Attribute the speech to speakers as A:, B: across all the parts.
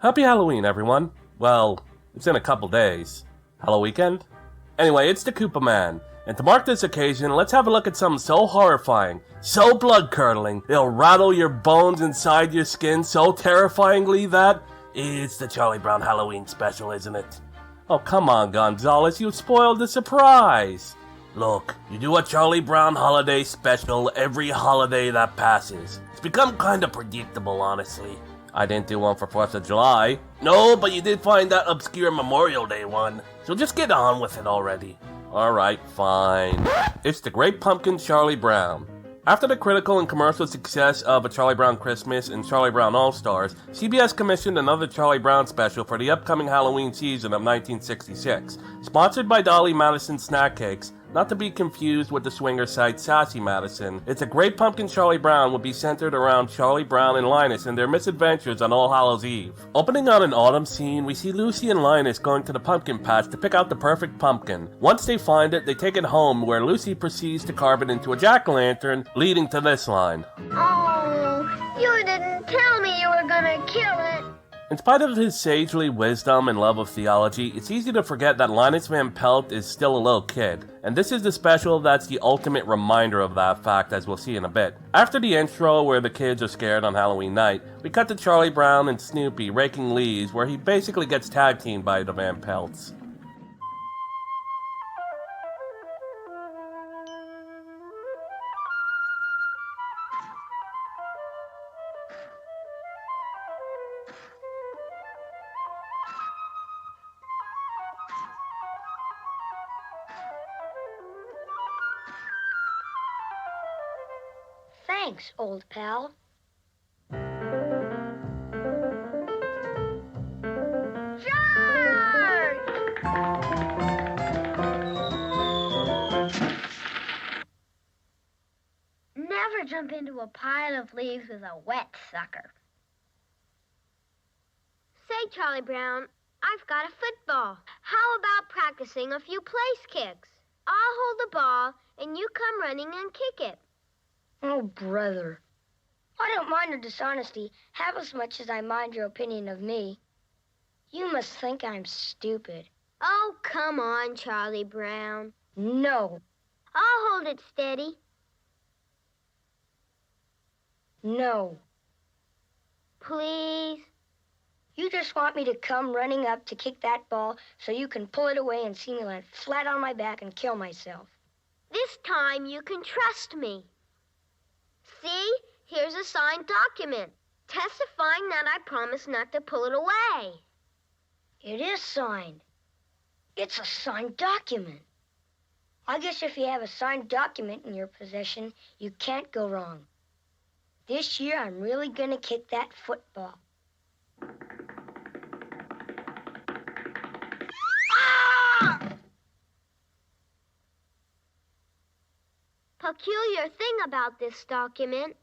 A: Happy Halloween, everyone. Well, it's in a couple days. Halloween weekend? Anyway, it's the Koopa Man. And to mark this occasion, let's have a look at something so horrifying, so blood-curdling, it'll rattle your bones inside your skin so terrifyingly that... It's the Charlie Brown Halloween special, isn't it? Oh, come on, Gonzalez, you spoiled the surprise. Look, you do a Charlie Brown holiday special every holiday that passes. It's become kinda predictable, honestly. I didn't do one for 4th of July. No, but you did find that obscure Memorial Day one. So just get on with it already. Alright, fine. It's the Great Pumpkin Charlie Brown. After the critical and commercial success of A Charlie Brown Christmas and Charlie Brown All-Stars, CBS commissioned another Charlie Brown special for the upcoming Halloween season of 1966. Sponsored by Dolly Madison Snack Cakes, not to be confused with the swinger site Sassy Madison, it's a Great Pumpkin Charlie Brown will be centered around Charlie Brown and Linus and their misadventures on All Hallows Eve. Opening on an autumn scene, we see Lucy and Linus going to the pumpkin patch to pick out the perfect pumpkin. Once they find it, they take it home where Lucy proceeds to carve it into a jack-o'-lantern, leading to this line.
B: Oh, you didn't tell me you were gonna kill it.
A: In spite of his sagely wisdom and love of theology, it's easy to forget that Linus Van Pelt is still a little kid, and this is the special that's the ultimate reminder of that fact, as we'll see in a bit. After the intro, where the kids are scared on Halloween night, we cut to Charlie Brown and Snoopy raking leaves, where he basically gets tag-teamed by the Van Pelts.
B: Thanks, old pal. Charge! Never jump into a pile of leaves with a wet sucker. Say, Charlie Brown, I've got a football. How about practicing a few place kicks? I'll hold the ball, and you come running and kick it.
C: Oh, brother. I don't mind your dishonesty half as much as I mind your opinion of me. You must think I'm stupid.
B: Oh, come on, Charlie Brown.
C: No.
B: I'll hold it steady.
C: No.
B: Please?
C: You just want me to come running up to kick that ball so you can pull it away and see me land flat on my back and kill myself.
B: This time you can trust me. See, here's a signed document, testifying that I promise not to pull it away.
C: It is signed. It's a signed document. I guess if you have a signed document in your possession, you can't go wrong. This year, I'm really gonna kick that football.
B: Peculiar thing about this document,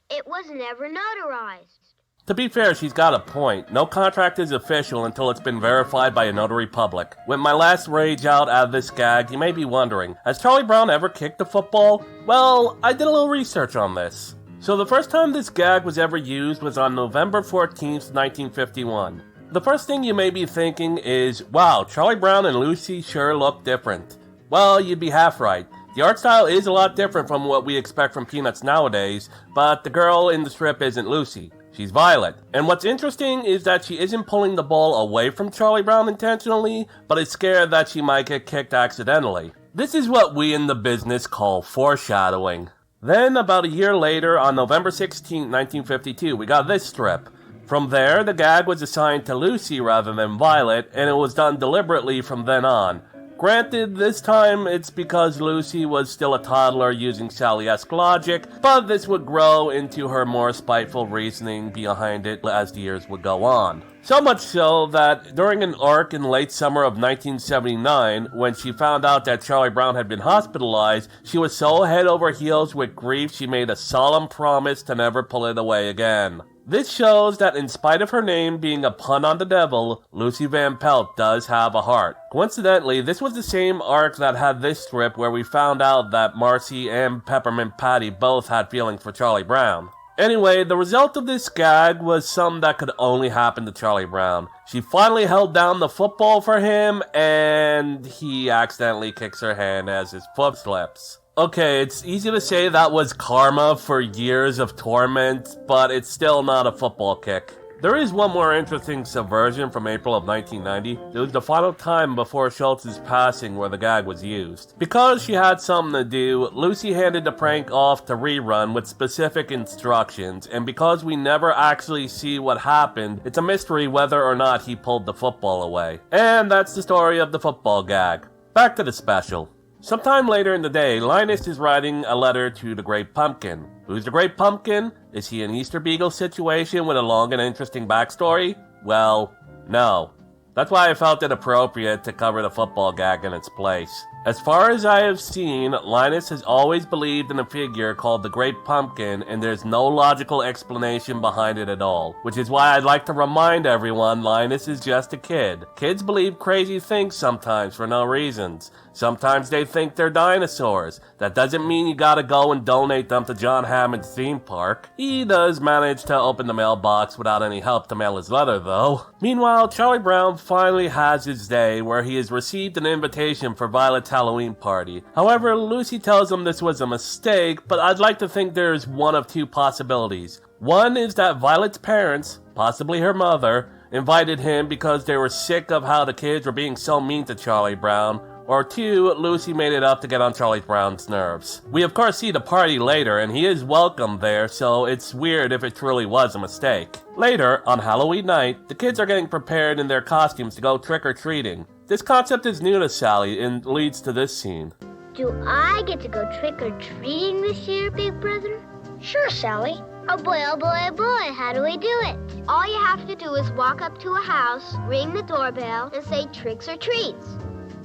B: it was never notarized.
A: To be fair, she's got a point. No contract is official until it's been verified by a notary public. With my last rage out of this gag, you may be wondering, has Charlie Brown ever kicked a football? Well, I did a little research on this. So the first time this gag was ever used was on November 14th, 1951. The first thing you may be thinking is, wow, Charlie Brown and Lucy sure look different. Well, you'd be half right. The art style is a lot different from what we expect from Peanuts nowadays, but the girl in the strip isn't Lucy. She's Violet. And what's interesting is that she isn't pulling the ball away from Charlie Brown intentionally, but is scared that she might get kicked accidentally. This is what we in the business call foreshadowing. Then, about a year later, on November 16, 1952, we got this strip. From there, the gag was assigned to Lucy rather than Violet, and it was done deliberately from then on. Granted, this time it's because Lucy was still a toddler using Sally-esque logic, but this would grow into her more spiteful reasoning behind it as the years would go on. So much so that during an arc in late summer of 1979, when she found out that Charlie Brown had been hospitalized, she was so head over heels with grief she made a solemn promise to never pull it away again. This shows that in spite of her name being a pun on the devil, Lucy Van Pelt does have a heart. Coincidentally, this was the same arc that had this strip where we found out that Marcy and Peppermint Patty both had feelings for Charlie Brown. Anyway, the result of this gag was something that could only happen to Charlie Brown. She finally held down the football for him, and he accidentally kicks her hand as his foot slips. Okay, it's easy to say that was karma for years of torment, but it's still not a football kick. There is one more interesting subversion from April of 1990. It was the final time before Schultz's passing where the gag was used. Because she had something to do, Lucy handed the prank off to Rerun with specific instructions, and because we never actually see what happened, it's a mystery whether or not he pulled the football away. And that's the story of the football gag. Back to the special. Sometime later in the day, Linus is writing a letter to the Great Pumpkin. Who's the Great Pumpkin? Is he an Easter Beagle situation with a long and interesting backstory? Well, no. That's why I felt it appropriate to cover the football gag in its place. As far as I have seen, Linus has always believed in a figure called the Great Pumpkin, and there's no logical explanation behind it at all. Which is why I'd like to remind everyone Linus is just a kid. Kids believe crazy things sometimes for no reasons. Sometimes they think they're dinosaurs. That doesn't mean you gotta go and donate them to John Hammond's theme park. He does manage to open the mailbox without any help to mail his letter, though. Meanwhile, Charlie Brown finally has his day where he has received an invitation for Violet's Halloween party. However, Lucy tells him this was a mistake, but I'd like to think there's one of two possibilities. One is that Violet's parents, possibly her mother, invited him because they were sick of how the kids were being so mean to Charlie Brown. Or two, Lucy made it up to get on Charlie Brown's nerves. We of course see the party later, and he is welcome there, so it's weird if it truly was a mistake. Later, on Halloween night, the kids are getting prepared in their costumes to go trick-or-treating. This concept is new to Sally and leads to this scene.
B: Do I get to go trick-or-treating this year, Big Brother?
C: Sure, Sally.
B: Oh boy, oh boy, oh boy, how do we do it? All you have to do is walk up to a house, ring the doorbell, and say tricks or treats.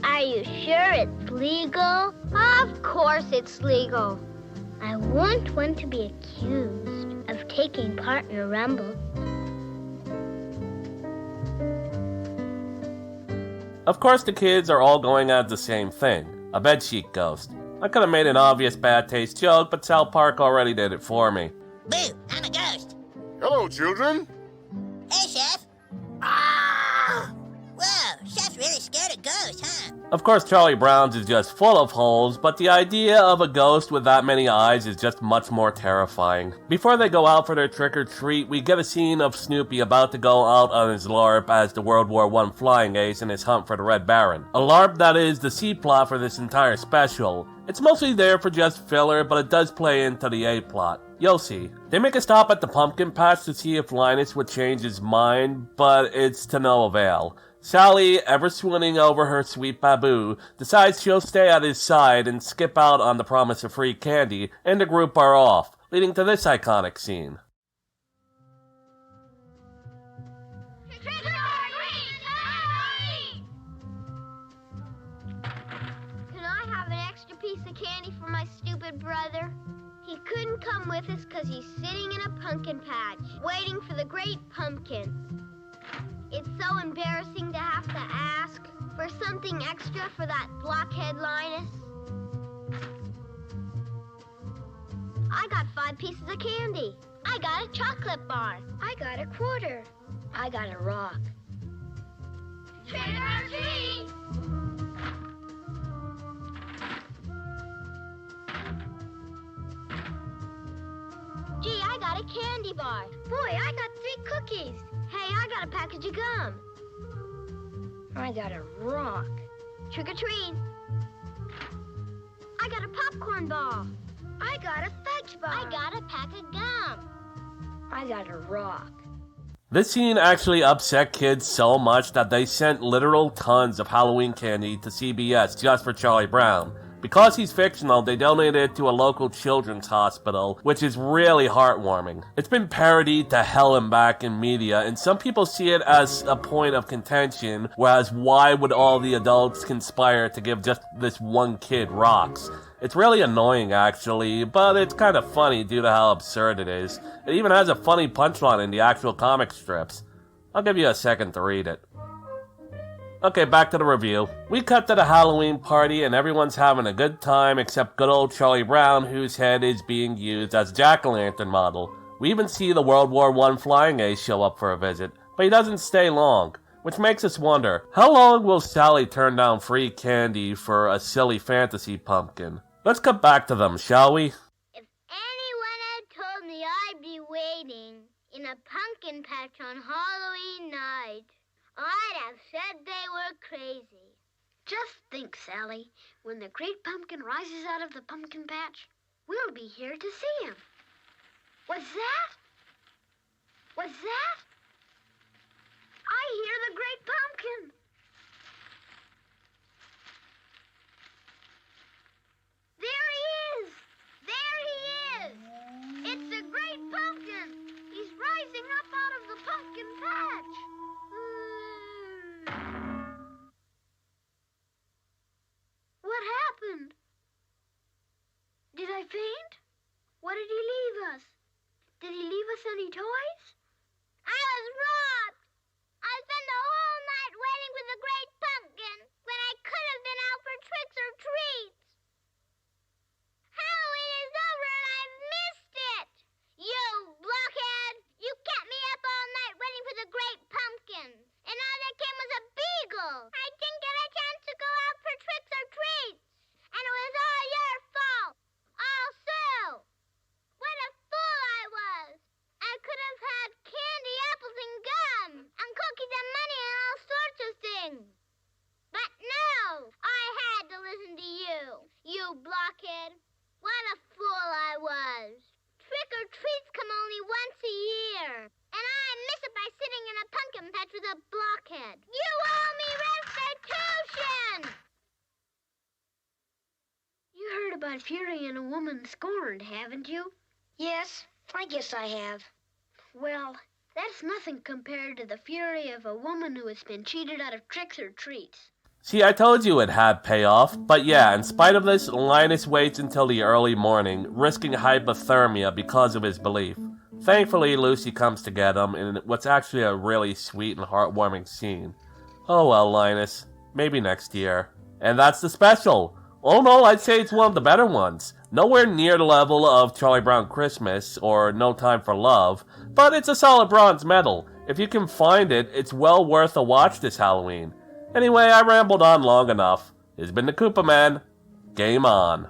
B: Are you sure it's legal? Of course it's legal. I won't want to be accused of taking part in a rumble.
A: Of course the kids are all going at the same thing, a bedsheet ghost. I could have made an obvious bad taste joke, but South Park already did it for me.
D: Boo, I'm a ghost.
E: Hello, children.
D: Hey, Chef. Ah! Whoa, Chef's really scared of ghosts, huh?
A: Of course, Charlie Brown's is just full of holes, but the idea of a ghost with that many eyes is just much more terrifying. Before they go out for their trick-or-treat, we get a scene of Snoopy about to go out on his LARP as the World War I flying ace in his hunt for the Red Baron. A LARP that is the C-plot for this entire special. It's mostly there for just filler, but it does play into the A-plot. You'll see. They make a stop at the pumpkin patch to see if Linus would change his mind, but it's to no avail. Sally, ever swooning over her sweet Babu, decides she'll stay at his side and skip out on the promise of free candy, and the group are off, leading to this iconic scene.
B: Can I have an extra piece of candy for my stupid brother? He couldn't come with us because he's sitting in a pumpkin patch, waiting for the Great Pumpkin. It's so embarrassing to have to ask for something extra for that blockhead Linus. I got 5 pieces of candy. I got a chocolate bar.
C: I got a quarter. I got a rock.
B: Trick or treat! Gee, I got a candy bar.
C: Boy, I got 3 cookies.
B: Hey, I got a package of gum.
C: I got a rock.
B: Trick or treat. I got a popcorn ball.
C: I got a fudge bar.
B: I got a pack of gum.
C: I got a rock.
A: This scene actually upset kids so much that they sent literal tons of Halloween candy to CBS just for Charlie Brown. Because he's fictional, they donated it to a local children's hospital, which is really heartwarming. It's been parodied to hell and back in media, and some people see it as a point of contention, whereas why would all the adults conspire to give just this one kid rocks? It's really annoying, actually, but it's kind of funny due to how absurd it is. It even has a funny punchline in the actual comic strips. I'll give you a second to read it. Okay, back to the review. We cut to the Halloween party and everyone's having a good time except good old Charlie Brown, whose head is being used as a jack-o'-lantern model. We even see the World War I flying ace show up for a visit, but he doesn't stay long, which makes us wonder, how long will Sally turn down free candy for a silly fantasy pumpkin? Let's cut back to them, shall we?
B: If anyone had told me I'd be waiting in a pumpkin patch on Halloween night, I'd have said they were crazy.
E: Just think, Sally, when the great pumpkin rises out of the pumpkin patch, we'll be here to see him. What's that? What's that? I hear the great pumpkin.
B: There he is! There he is! It's the great pumpkin! He's rising up out of the pumpkin patch!
E: What happened? Did I faint? What did he leave us? Did he leave us any toys?
B: I was robbed! I spent the whole night waiting for the great pumpkin when I could have been out for tricks or treats. Halloween is over and I've missed it! You blockhead! You kept me up all night waiting for the great pumpkin. And all that came was a beagle. I didn't get a chance to go out for tricks or treats. And it was all your fault. All Sue. What a fool I was. I could have had candy, apples, and gum, and cookies and money and all sorts of things. But no, I had to listen to you, you blockhead. What a fool I was. Trick or treats come only once a year, and I miss it by sitting in a pumpkin patch with a blockhead. You owe me restitution!
E: You heard about Fury and a woman scorned, haven't you?
C: Yes, I guess I have.
E: Well, that's nothing compared to the fury of a woman who has been cheated out of tricks or treats.
A: See, I told you it had payoff, but yeah, in spite of this, Linus waits until the early morning, risking hypothermia because of his belief. Thankfully, Lucy comes to get him in what's actually a really sweet and heartwarming scene. Oh well, Linus, maybe next year. And that's the special! Oh no, I'd say it's one of the better ones. Nowhere near the level of Charlie Brown Christmas or No Time for Love, but it's a solid bronze medal. If you can find it, it's well worth a watch this Halloween. Anyway, I rambled on long enough. It's been the Koopa Man. Game on.